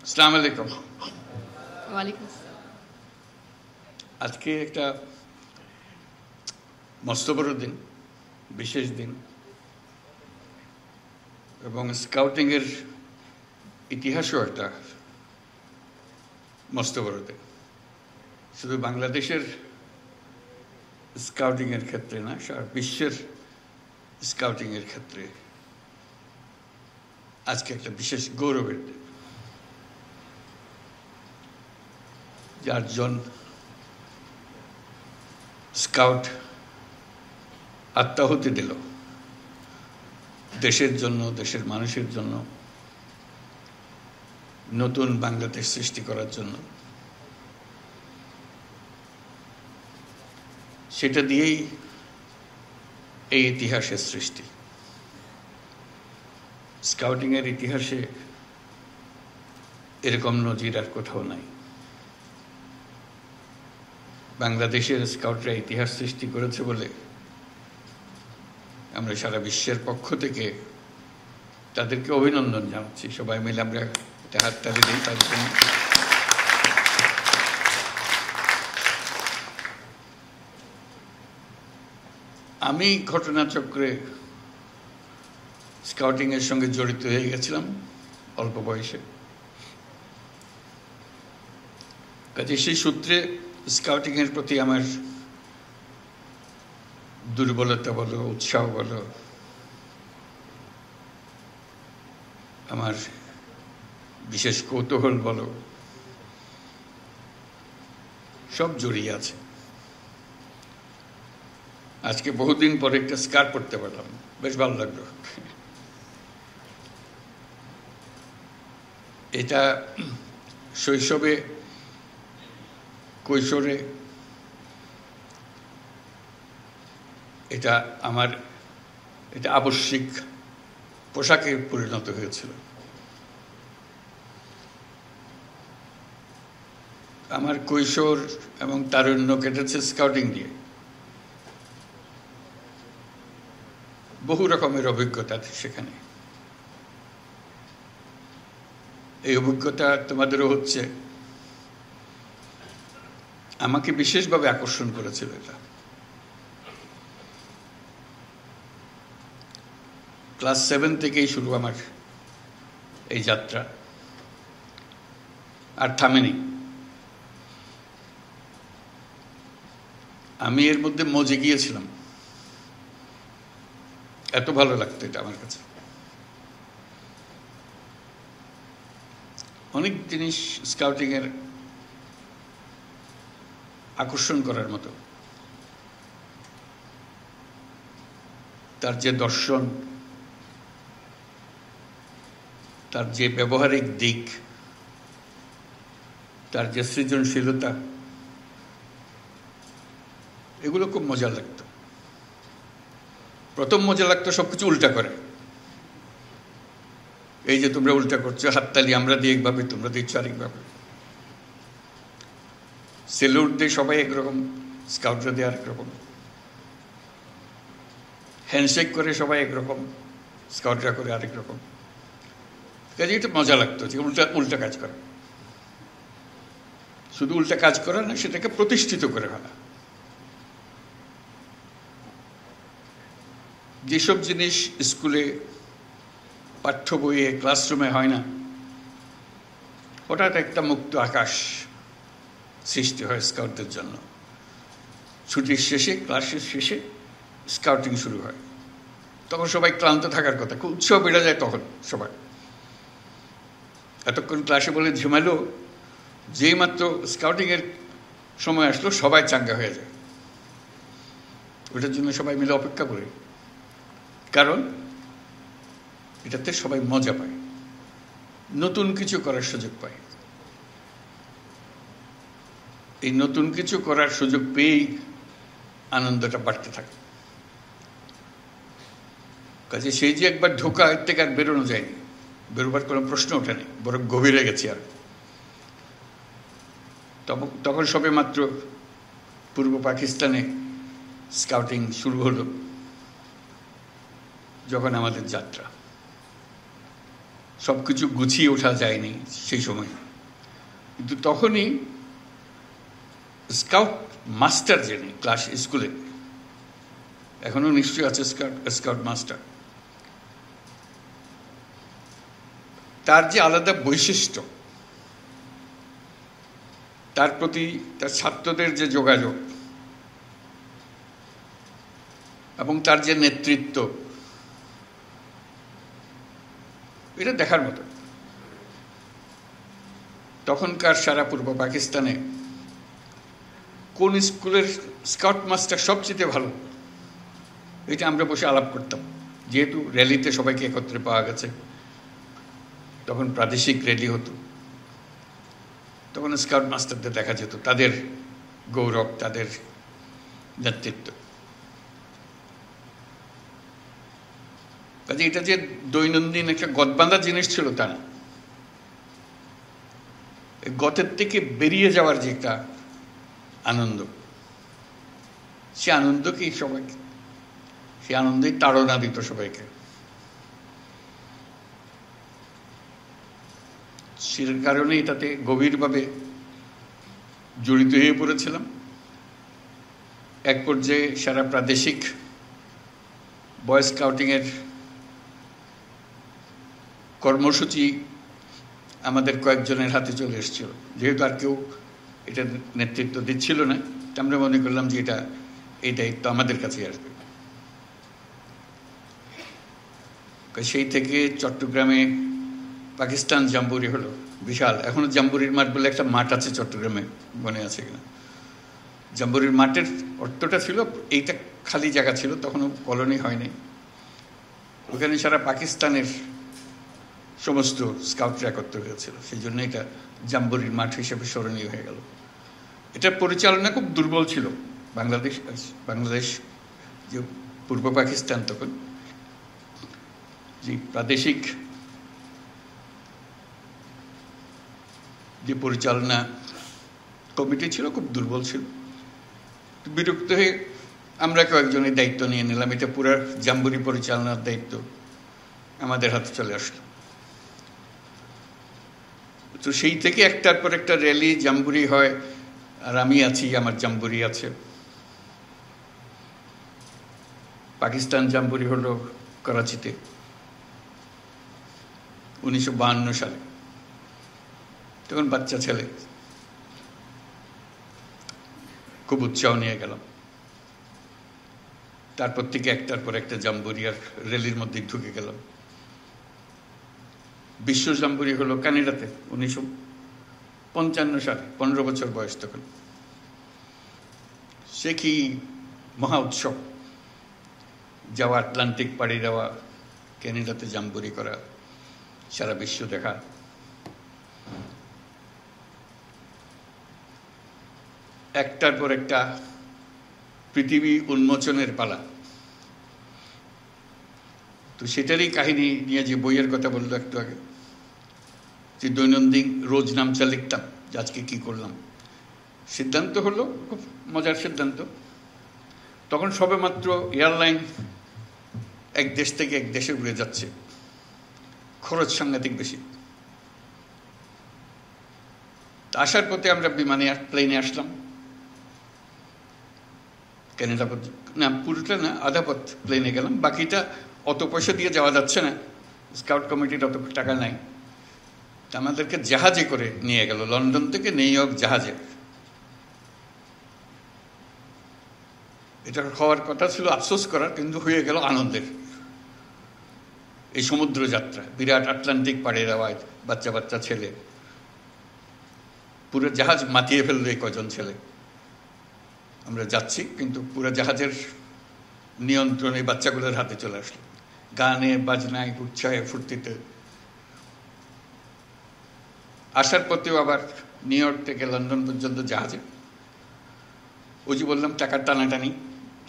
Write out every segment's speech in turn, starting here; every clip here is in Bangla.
আসসালামু আলাইকুম। ওয়ালাইকুম আসসালাম। আজকে একটা মস্ত বড় দিন, বিশেষ দিন, এবং স্কাউটিংয়ের ইতিহাসও একটা মস্ত বড় দিন। শুধু বাংলাদেশের স্কাউটিংয়ের ক্ষেত্রে না, সারা বিশ্বের স্কাউটিংয়ের ক্ষেত্রে আজকে একটা বিশেষ গৌরবের দিন। 4 জন স্কাউট আত্মাহুতি দিল দেশের জন্য, দেশের মানুষের জন্য, নতুন বাংলাদেশ সৃষ্টি করার জন্য। সেটা দিয়েই এই ইতিহাসের সৃষ্টি। স্কাউটিংয়ের ইতিহাসে এরকম নজির আর কোথাও নাই। বাংলাদেশের স্কাউটরা ইতিহাস সৃষ্টি করেছে বলে আমরা সারা বিশ্বের পক্ষ থেকে তাদেরকে অভিনন্দন জানাচ্ছি। সবাই মিলে আমরা একটা হাততালি দিই তাদের জন্য। আমি ঘটনাচক্রে স্কাউটিংয়ের সঙ্গে জড়িত হয়ে গেছিলাম অল্প বয়সে। কাজে সেই সূত্রে স্কাউটিংয়ের প্রতি আমার দুর্বলতা বলো, উৎসাহ বলো, আমার বিশেষ কৌতূহল বলো, সব জড়িয়ে আছে। আজকে বহুদিন পরে একটা স্কার্ট পরতে পারলাম, বেশ ভালো লাগলো। এটা শৈশবে, কৈশোরে এটা আমার এটা আবশ্যিক পোশাকে পরিণত হয়েছিল। আমার কৈশোর এবং তারুণ্য কেটেছে স্কাউটিং দিয়ে। বহু রকমের অভিজ্ঞতা সেখানে। এই অভিজ্ঞতা তোমাদেরও হচ্ছে। আমাকে বিশেষভাবে আকর্ষণ করেছিল এটা। ক্লাস 7 থেকেই শুরু আমার এই যাত্রা, আর থামেনি। আমি এর মধ্যে মজে গিয়েছিলাম, এত ভালো লাগতো এটা আমার কাছে। অনেক জিনিস স্কাউটিংয়ের আকর্ষণ করার মতো। তার যে দর্শন, তার যে ব্যবহারিক দিক, তার যে সৃজনশীলতা, এগুলো খুব মজা লাগতো। প্রথম মজা লাগতো সবকিছু উল্টা করে। এই যে তোমরা উল্টা করছো, হাততালি আমরা দিই একভাবে, তোমরা দিচ্ছ আরেকভাবে। সেলুট দিয়ে সবাই একরকম, স্কাউটরা দিয়ে আরেক রকম। হ্যান্ডশেক করে সবাই একরকম, স্কাউটরা করে আরেক রকম। কাজে এটা মজা লাগতো যে উল্টা উল্টা কাজ করা। শুধু উল্টা কাজ করা না, সেটাকে প্রতিষ্ঠিত করে ফেলা। যেসব জিনিস স্কুলে, পাঠ্য বইয়ে, ক্লাসরুমে হয় না, হঠাৎ একটা মুক্ত আকাশ সৃষ্টি হয় স্কাউটদের জন্য। ছুটির শেষে, ক্লাসের শেষে স্কাউটিং শুরু হয়। তখন সবাই ক্লান্ত থাকার কথা, খুব উৎসাহ বেড়ে যায় তখন সবাই। এতক্ষণ ক্লাসে বলে ঝিমালো, যেই মাত্র স্কাউটিংয়ের সময় আসলো সবাই চাঙ্গা হয়ে যায়। ওটার জন্য সবাই মিলে অপেক্ষা করে, কারণ এটাতে সবাই মজা পায়, নতুন কিছু করার সুযোগ পায়। এই নতুন কিছু করার সুযোগ পেয়েই আনন্দটা বাড়তে থাকে। কাজে সেই যে একবার ঢোকা, এর থেকে আর বেরোনো যায়নি, বেরোবার কোনো প্রশ্ন ওঠেনি, বরং গভীরে গেছি। আর তখন সবে মাত্র পূর্ব পাকিস্তানে স্কাউটিং শুরু হলো, যখন আমাদের যাত্রা। সব কিছু গুছিয়ে ওঠা যায়নি সেই সময়। কিন্তু তখনই স্কাউট মাস্টার যিনি ক্লাস স্কুলে, এখনো নিশ্চয়ই আছে স্কাউট মাস্টার, তার যে আলাদা বৈশিষ্ট্য, তার প্রতি তার ছাত্রদের যে যোগাযোগ এবং তার যে নেতৃত্ব, এটা দেখার মতো। তখনকার সারা পূর্ব পাকিস্তানে কোন স্কুলের স্কাউট মাস্টার সবচেয়ে ভালো, এটা আমরা বসে আলাপ করতাম। যেহেতু র্যালিতে সবাইকে একত্রে পাওয়া গেছে, তখন প্রাদেশিক র্যালি হতো, তখন স্কাউট মাস্টারদের দেখা যেত, তাদের গৌরব, তাদের নেতৃত্ব। কাজে এটা যে দৈনন্দিন একটা গদবাঁধা জিনিস ছিল তা না, গতের থেকে বেরিয়ে যাওয়ার যে একটা আনন্দ, সে আনন্দকেই সবাইকে, সে আনন্দেই তাড়না দিত সবাইকে। সে কারণে এটাতে গভীরভাবে জড়িত হয়ে পড়েছিলাম। এক পর্যায়ে সারা প্রাদেশিক বয় স্কাউটিংয়ের কর্মসূচি আমাদের কয়েকজনের হাতে চলে এসেছিল। যেহেতু আর কেউ এটা নেতৃত্ব দিচ্ছিল না, আমরা মনে করলাম যে এই দায়িত্ব আমাদের কাছেই আসবে। সেই থেকে চট্টগ্রামে পাকিস্তান জাম্বুরি হলো, বিশাল। এখনো জাম্বুরির মাঠ বলে একটা মাঠ আছে চট্টগ্রামে, মনে আছে কিনা? জাম্বুরির মাঠের অর্থটা ছিল, এইটা খালি জায়গা ছিল, তখনও কলোনি হয়নি। ওখানে সারা পাকিস্তানের সমস্ত স্কাউটরা একত্র হয়েছিল, সেই জন্য এটা জাম্বুরির মাঠ হিসেবে স্মরণীয় হয়ে গেল। এটার পরিচালনা খুব দুর্বল ছিল। বাংলাদেশ যে পূর্ব পাকিস্তান, তখন যে প্রাদেশিক যে পরিচালনা কমিটি ছিল খুব দুর্বল ছিল। বিরক্ত হয়ে আমরা কয়েকজনের দায়িত্ব নিয়ে নিলাম। এটা পুরো জাম্বুরি পরিচালনার দায়িত্ব আমাদের হাতে চলে আসলো। তো সেই থেকে একটার পর একটা র্যালি জাম্বুরি হয়, আর আমি আছি, আমার জাম্বুরি আছে। পাকিস্তান জাম্বুরি হলো করাচিতে 1952 সালে। তখন বাচ্চা ছেলে, খুব উৎসাহ নিয়ে গেলাম। তারপর থেকে একটার পর একটা জাম্বুরি আর র্যালির মধ্যে ঢুকে গেলাম। বিশ্ব জাম্বুরি হলো কানাডাতে 1955 সালে, 15 বছর বয়স তখন। সে কি মহা উৎসব, যাওয়া, আটলান্টিক পাড়ি দেওয়া, ক্যানাডাতে জাম্বুরি করা, সারা বিশ্ব দেখা। একটার পর একটা পৃথিবী উন্মোচনের পালা। তো সেটারই কাহিনী নিয়ে যে বইয়ের কথা বললো একটু আগে, যে দৈনন্দিন রোজ নামচা লিখতাম যে আজকে কি করলাম। সিদ্ধান্ত হলো, খুব মজার সিদ্ধান্ত, তখন সবে মাত্র এয়ারলাইন এক দেশ থেকে এক দেশে উড়ে যাচ্ছে, খরচ সাংঘাতিক বেশি। আসার পথে আমরা প্লেনে আসলাম ক্যানাডা, না পুরোটা না, আধা পথ প্লেনে গেলাম, বাকিটা অত পয়সা দিয়ে যাওয়া যাচ্ছে না, স্কাউট কমিটির অত টাকা নাই। আমাদেরকে জাহাজে করে নিয়ে গেল, লন্ডন থেকে নিউ ইয়র্ক জাহাজে। এটা হওয়ার কথা ছিল আফসোস করার, কিন্তু হয়ে গেল আনন্দের। এই সমুদ্র যাত্রা, বিরাট আটলান্টিক পাড়ে দেওয়া, বাচ্চা বাচ্চা ছেলে, পুরো জাহাজ মাতিয়ে ফেললো এই কজন ছেলে। আমরা যাচ্ছি, কিন্তু পুরো জাহাজের নিয়ন্ত্রণ এই বাচ্চাগুলোর হাতে চলে আসলো, গানে বাজনায় উৎসাহে ফুর্তিতে। আসার পথেও আবার নিউ ইয়র্ক থেকে লন্ডন পর্যন্ত জাহাজে। ওই যে বললাম টাকার টানাটানি,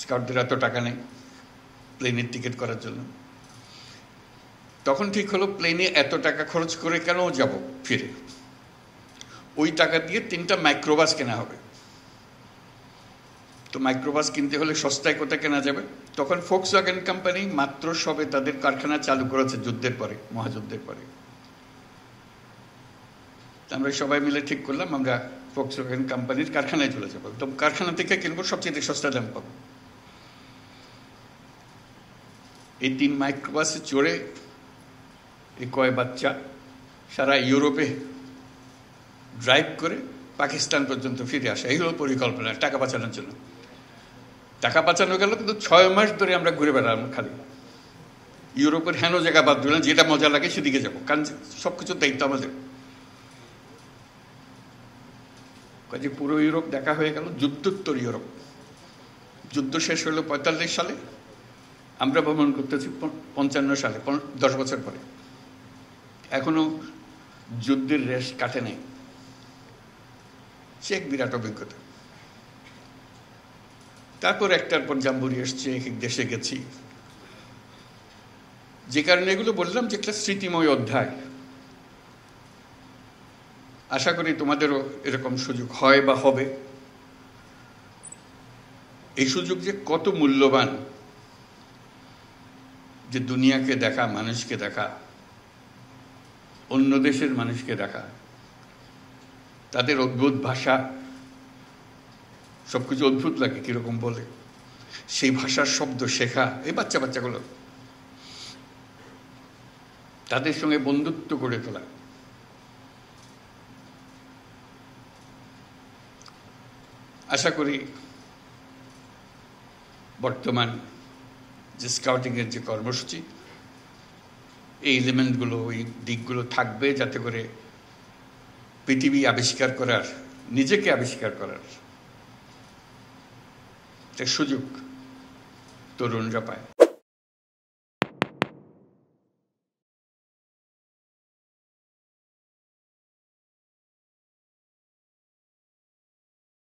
স্কাউটদের এত টাকা নেই প্লেনের টিকিট করার জন্য। তখন ঠিক হলো প্লেনে এত টাকা খরচ করে কেন যাব ফিরে, ওই টাকা দিয়ে 3টা মাইক্রোবাস কেনা হবে। তো মাইক্রোবাস কিনতে হলে সস্তায় কোথায় কেনা যাবে? তখন ফোক্সওয়াগন কোম্পানি মাত্র সবে তাদের কারখানা চালু করেছে যুদ্ধের পরে, মহাযুদ্ধের পরে। আমরা সবাই মিলে ঠিক করলাম আমরা ফক্সওয়াগন কোম্পানির কারখানায় চলে যাবো, একদম কারখানা থেকে কিনবো, সবচেয়ে সস্তা দাম পাবো। এই 3 মাইক্রোবাসে চড়ে এই কয় বাচ্চা সারা ইউরোপে ড্রাইভ করে পাকিস্তান পর্যন্ত ফিরে আসা, এই হলো পরিকল্পনা টাকা বাঁচানোর জন্য। টাকা বাঁচানো গেল, কিন্তু 6 মাস ধরে আমরা ঘুরে বেড়ালাম খালি ইউরোপের হেন জায়গা বাদ দিলাম, যেটা মজা লাগে সেদিকে যাবো, কারণ সবকিছুর দায়িত্ব আমাদের। কাজে পুরো ইউরোপ দেখা হয়ে গেল, যুদ্ধোত্তর ইউরোপ। যুদ্ধ শেষ হলো 45 সালে, আমরা ভ্রমণ করতেছি 55 সালে, 10 বছর পরে। এখনো যুদ্ধের রেশ কাটে নাই। সে এক বিরাট অভিজ্ঞতা। তারপর একটার পর জাম্বুরি এসছে, এক এক দেশে গেছি। যে কারণে এগুলো বললাম যে একটা স্মৃতিময় অধ্যায়। আশা করি তোমাদেরও এরকম সুযোগ হয় বা হবে। এই সুযোগ যে কত মূল্যবান, যে দুনিয়াকে দেখা, মানুষকে দেখা, অন্য দেশের মানুষকে দেখা, তাদের অদ্ভুত ভাষা, সবকিছু অদ্ভুত লাগে কিরকম বলে, সেই ভাষার শব্দ শেখা, এই বাচ্চাগুলো তাদের সঙ্গে বন্ধুত্ব গড়ে তোলা। আশা করি বর্তমান যে স্কাউটিংয়ের যে কর্মসূচি, এই এলিমেন্টগুলো, এই দিকগুলো থাকবে, যাতে করে পৃথিবী আবিষ্কার করার, নিজেকে আবিষ্কার করার একটা সুযোগ তরুণরা পায়।